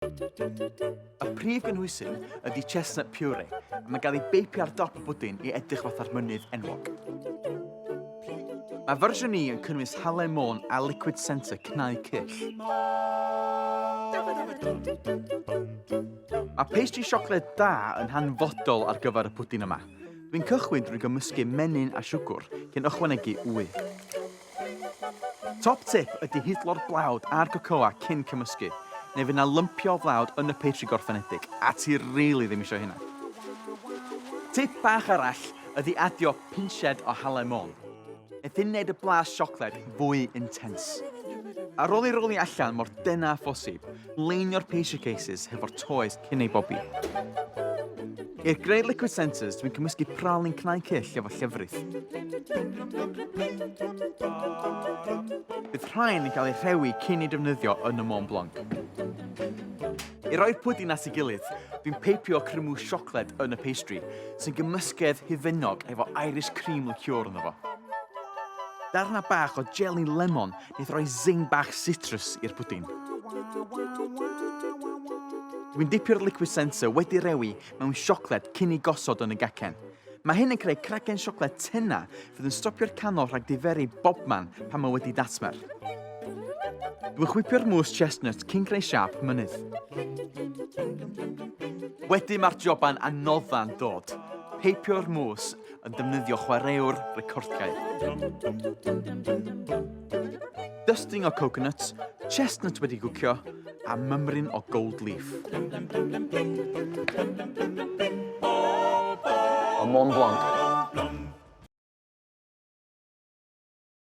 Y prif gynhwysyn ydy chestnut puree, a mae gael ei beipio ar dop y bwdin i edrych fatha'r mynydd enwog. Mae fersiwn ni yn cynnwys hale môn a liquid centre cnau cyll. Mae pastry siocled da yn hanfodol ar gyfer y pwdin yma. Dwi'n cychwyn drwy gymysgu menyn a siwgr cyn ychwanegu wy. Top tip ydy hidlo'r blawd a'r cocoa cyn cymysgu, neu fydd yna lympio o flawd yn y pastry gorffenedig, a ti rili ddim eisiau hynna. Tip bach arall ydy adio pinched o hale môn. Neith hyn wneud y blas siocled fwy intens. Ar ôl ei roli allan mor dena phosib, leinio'r pastry cases hefo'r toes cyn ei bobi. I'r greu liquid centres, dwi'n cymysgu pralin cnau cyll efo llefrith. Bydd rhain yn cael ei rhewi cyn ei defnyddio yn y Mont Blanc. I roi'r pwdin at ei gilydd, dwi'n peipio crymw siocled yn y pastry, sy'n gymysgedd hufennog efo Irish cream liqueur yno fo. Darna bach o jelly lemon wneith roi zing bach citrus i'r pwdin. Dwi'n dipio'r liquid centre wedi rewi mewn siocled cyn ei gosod yn y gacen. Mae hyn yn creu cracen siocled tenna fydd yn stopio'r canol rhag diferu bobman pan mae wedi datmer. Dwi'n chwipio'r mousse chestnut cyn creu siap mynydd. Wedyn mae'r joban anodda'n dod. Peipio'r mousse yn defnyddio chwaraewr recordiau. Dusting o coconut, chestnut wedi gwcio, a mymryn o gold leaf. O Mont Blanc.